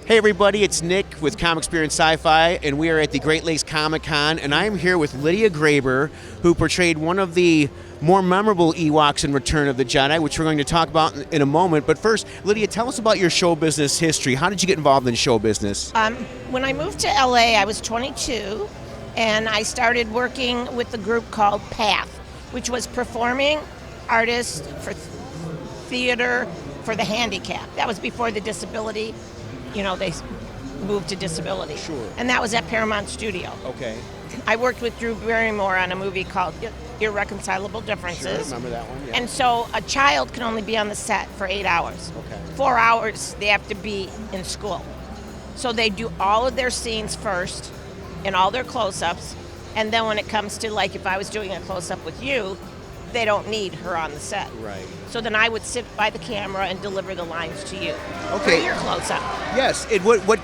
Hey everybody, it's Nick with Comic Experience Sci-Fi, and we are at the Great Lakes Comic Con, and I am here with Lydia Graber, who portrayed one of the more memorable Ewoks in Return of the Jedi, which we're going to talk about in a moment. But first, Lydia, tell us about your show business history. How did you get involved in show business? When I moved to LA, I was 22, and I started working with a group called PATH, which was Performing Artists for Theater for the Handicapped. That was before the disability. They moved to disability. Sure. And that was at Paramount Studio. Okay. I worked with Drew Barrymore on a movie called Irreconcilable Differences. Sure, remember that one, yeah. And so a child can only be on the set for 8 hours. Okay. 4 hours, they have to be in school. So they do all of their scenes first and all their close-ups. And then when it comes to, like, if I was doing a close-up with you, they don't need her on the set. Right. So then I would sit by the camera and deliver the lines to you. Okay. For your close-up. Yes. What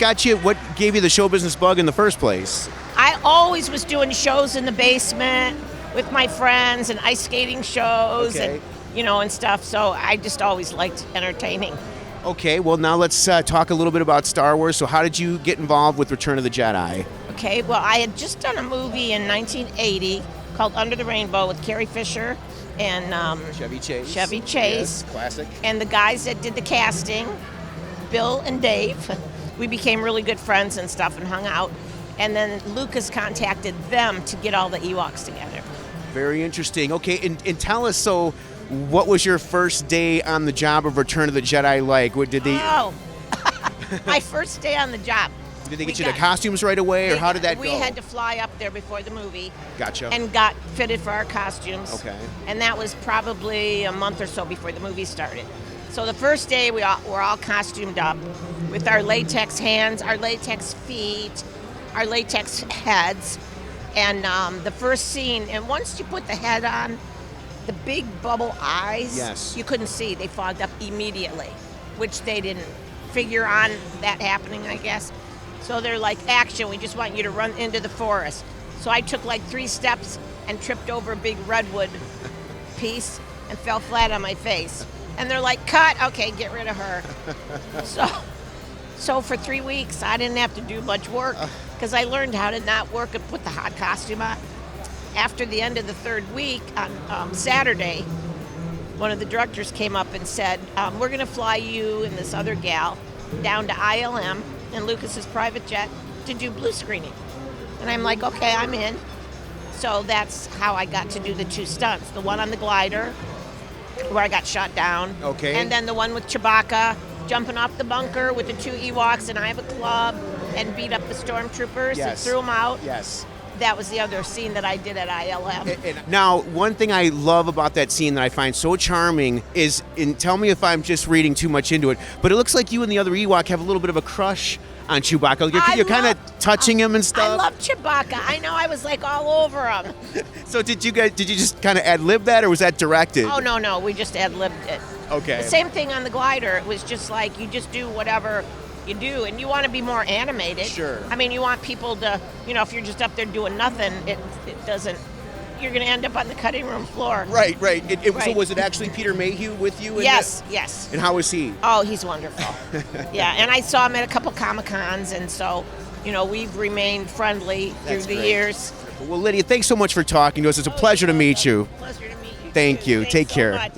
gave you the show business bug in the first place? I always was doing shows in the basement with my friends and ice skating shows Okay. and stuff. So I just always liked entertaining. Okay, well now let's talk a little bit about Star Wars. So how did you get involved with Return of the Jedi? Okay, well I had just done a movie in 1980 called Under the Rainbow with Carrie Fisher and Chevy Chase. Yes, classic. And the guys that did the casting, Bill and Dave, we became really good friends and stuff and hung out. And then Lucas contacted them to get all the Ewoks together. Very interesting. Okay, and tell us, so what was your first day on the job of Return of the Jedi like? What did they? Oh, my first day on the job. Did they get you the costumes right away, or how did that go? We had to fly up there before the movie. Gotcha. And got fitted for our costumes. Okay. And that was probably a month or so before the movie started. So the first day were all costumed up with our latex hands, our latex feet, our latex heads. And the first scene, and once you put the head on, the big bubble eyes, yes, you couldn't see. They fogged up immediately, which they didn't figure on that happening, I guess. So they're like, action, we just want you to run into the forest. So I took like 3 steps and tripped over a big redwood piece and fell flat on my face. And they're like, cut, okay, get rid of her. So for 3 weeks, I didn't have to do much work because I learned how to not work and put the hot costume on. After the end of the 3rd week, on Saturday, one of the directors came up and said, we're going to fly you and this other gal down to ILM in Lucas's private jet to do blue screening. And I'm like, okay, I'm in. So that's how I got to do the 2 stunts. The one on the glider, where I got shot down. Okay. And then the one with Chewbacca, jumping off the bunker with the 2 Ewoks, and I have a club, and beat up the stormtroopers and threw them out. Yes. That was the other scene that I did at ILM. Now, one thing I love about that scene that I find so charming is, and tell me if I'm just reading too much into it, but it looks like you and the other Ewok have a little bit of a crush on Chewbacca. You're kind of touching him and stuff. I love Chewbacca. I know, I was like all over him. So did you just kind of ad-lib that, or was that directed? Oh, no, we just ad-libbed it. Okay. The same thing on the glider. It was just like, you just do whatever you do, and you want to be more animated. Sure. I mean, you want people to, if you're just up there doing nothing, it doesn't, you're going to end up on the cutting room floor. Right. Right. So was it actually Peter Mayhew with you? Yes. And how was he? Oh, he's wonderful. Yeah, and I saw him at a couple Comic-Cons, and so, we've remained friendly through the years. Well, Lydia, thanks so much for talking to us. It's a pleasure to meet you. Pleasure to meet you. Thank you. Thanks Take so care. much.